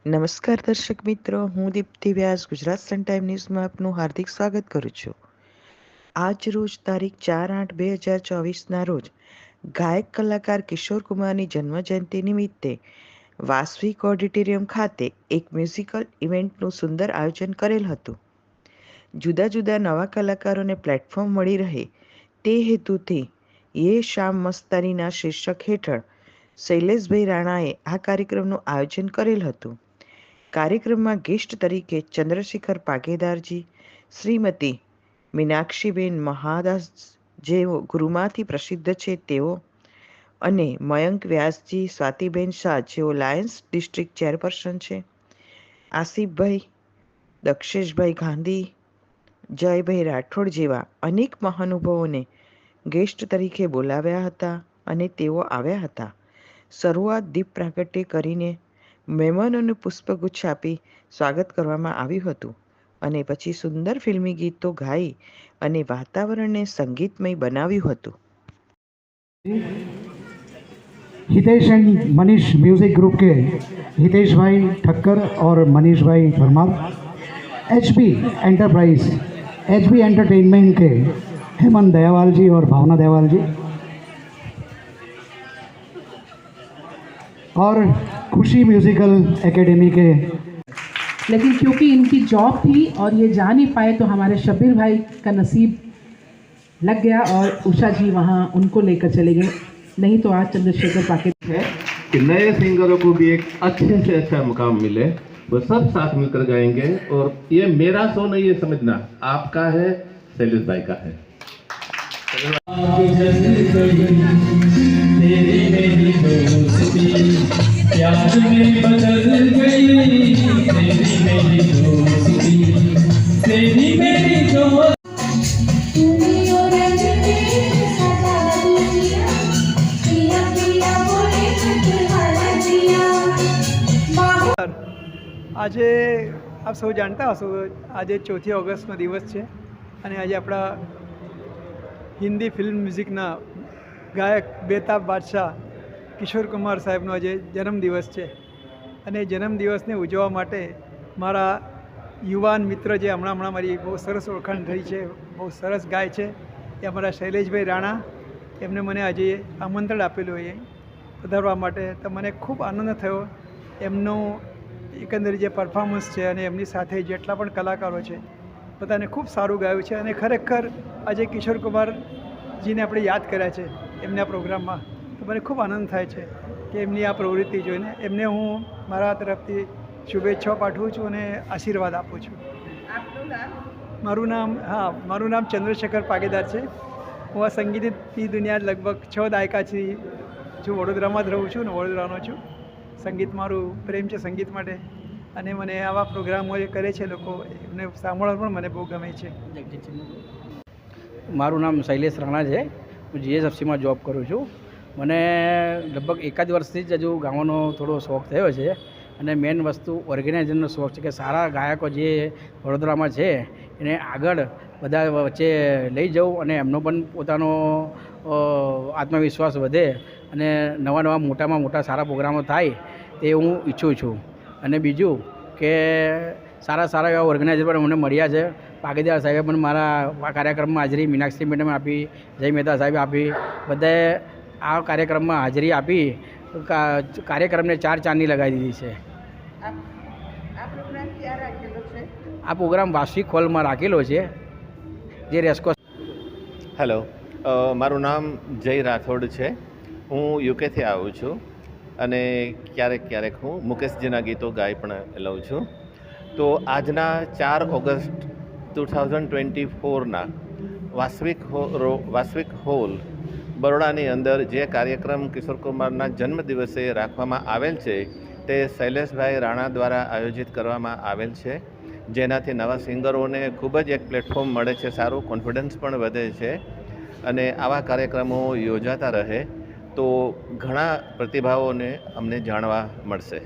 નમસ્કાર દર્શક મિત્રો, હું દીપ્તિ વ્યાસ ગુજરાત સન ટાઈમ ન્યૂઝમાં આપનું હાર્દિક સ્વાગત કરું છું. આજ રોજ તારીખ 4/8/2024ના રોજ ગાયક કલાકાર કિશોર કુમારની જન્મજયંતિ નિમિત્તે વાસવિક ઓડિટોરિયમ ખાતે એક મ્યુઝિકલ ઇવેન્ટનું સુંદર આયોજન કરેલ હતું. જુદા જુદા નવા કલાકારોને પ્લેટફોર્મ મળી રહે તે હેતુથી યે શામ મસ્તાનીના શીર્ષક હેઠળ શૈલેષભાઈ રાણાએ આ કાર્યક્રમનું આયોજન કરેલ હતું. કાર્યક્રમમાં ગેસ્ટ તરીકે ચંદ્રશેખર પાગેદારજી, શ્રીમતી મીનાક્ષીબેન મહાદાસ જેઓ ગુરુમાંથી પ્રસિદ્ધ છે તેઓ, અને મયંક વ્યાસજી, સ્વાતિબેન શાહ જેઓ લાયન્સ ડિસ્ટ્રિક્ટ ચેરપર્સન છે, આસિફભાઈ, દક્ષેશભાઈ ગાંધી, જયભાઈ રાઠોડ જેવા અનેક મહાનુભાવોને ગેસ્ટ તરીકે બોલાવ્યા હતા અને તેઓ આવ્યા હતા. શરૂઆત દીપ પ્રાગટ્ય કરીને મહેમાનોને પુષ્પગુચ્છ આપી સ્વાગત કરવામાં આવ્યું હતું અને પછી સુંદર ફિલ્મી ગીતો ગાઈ અને વાતાવરણને સંગીતમય બનાવ્યું હતું. Hitesh and Manish music group के हितेश भाई ठक्कर और मनीष भाई Parmar, HB enterprise, HB entertainment के हेमंत दयावाल जी और भावना दयावाल जी, और खुशी म्यूजिकल एकेडमी के, लेकिन क्योंकि इनकी जॉब थी और ये जा नहीं पाए तो हमारे शब्बीर भाई का नसीब लग गया और उषा जी वहाँ उनको लेकर चले गए, नहीं तो आज चंद्रशेखर पाके है कि नए सिंगरों को भी एक अच्छे से अच्छा मुकाम मिले, वो सब साथ मिलकर गाएंगे। और ये मेरा शो नहीं, ये समझना आपका है, शैलेश भाई का है। આજે આપ સૌ જાણતા હશો, આજે 4 ઓગસ્ટનો દિવસ છે અને આજે આપણા હિન્દી ફિલ્મ મ્યુઝિકના ગાયક બેતાબ બાદશાહ કિશોર કુમાર સાહેબનો આજે જન્મદિવસ છે. અને જન્મદિવસને ઉજવવા માટે મારા યુવાન મિત્ર જે હમણાં મારી બહુ સરસ ઓળખાણ થઈ છે, બહુ સરસ ગાય છે, એ અમારા શૈલેષભાઈ રાણા, એમને મને આજે આમંત્રણ આપેલું એ પધારવા માટે. તો મને ખૂબ આનંદ થયો. એમનો એકંદરે જે પરફોર્મન્સ છે અને એમની સાથે જેટલા પણ કલાકારો છે બધાને ખૂબ સારું ગાયું છે. અને ખરેખર આજે કિશોર કુમારજીને આપણે યાદ કર્યા છે એમના પ્રોગ્રામમાં, તો મને ખૂબ આનંદ થાય છે કે એમની આ પ્રવૃત્તિ જોઈને એમને હું મારા તરફથી શુભેચ્છાઓ પાઠવું છું અને આશીર્વાદ આપું છું. મારું નામ ચંદ્રશેખર પાગેદાર છે. હું આ સંગીતની દુનિયા લગભગ 6 દાયકાથી વડોદરામાં જ રહું છું ને વડોદરાનો છું. સંગીત મારું પ્રેમ છે સંગીત માટે, અને મને આવા પ્રોગ્રામો જે કરે છે લોકો એમને સાંભળવા પણ મને બહુ ગમે છે. મારું નામ શૈલેષ રાણા છે. હું જીએસએફસીમાં જોબ કરું છું. મને લગભગ 1 વર્ષથી જ હજુ ગાવાનો થોડો શોખ થયો છે, અને મેઇન વસ્તુ ઓર્ગેનાઇઝરનો શોખ છે કે સારા ગાયકો જે વડોદરામાં છે એને આગળ બધા વચ્ચે લઈ જવું અને એમનો પણ પોતાનો આત્મવિશ્વાસ વધે અને નવા મોટામાં મોટા સારા પ્રોગ્રામો થાય તે હું ઈચ્છું છું. અને બીજું કે સારા એવા ઓર્ગેનાઇઝર પણ મને મળ્યા છે. પાગેદાર સાહેબે પણ મારા આ કાર્યક્રમમાં હાજરી, મીનાક્ષી મેડમે આપી, જય મહેતા સાહેબે આપી, બધાએ આ કાર્યક્રમમાં હાજરી આપી કાર્યક્રમને 4 ચાંદની લગાવી દીધી છે. આ પ્રોગ્રામ વાસવિક હોલમાં રાખેલો છે, જે રેસ્કોસ. હેલો, મારું નામ જય રાઠોડ છે. હું યુકેથી આવું છું અને ક્યારેક હું મુકેશજીના ગીતો ગાઈ પણ લઉં છું. તો આજના 4 ઓગસ્ટ 2024ના વાસવિક હોલ બરોડાની અંદર જે કાર્યક્રમ કિશોર કુમારના જન્મદિવસે રાખવામાં આવેલ છે તે શૈલેષભાઈ રાણા દ્વારા આયોજિત કરવામાં આવેલ છે, જેનાથી નવા સિંગરોને ખૂબ જ એક પ્લેટફોર્મ મળે છે, સારું કોન્ફિડન્સ પણ વધે છે. અને આવા કાર્યક્રમો યોજાતા રહે તો ઘણા પ્રતિભાઓને અમને જાણવા મળશે.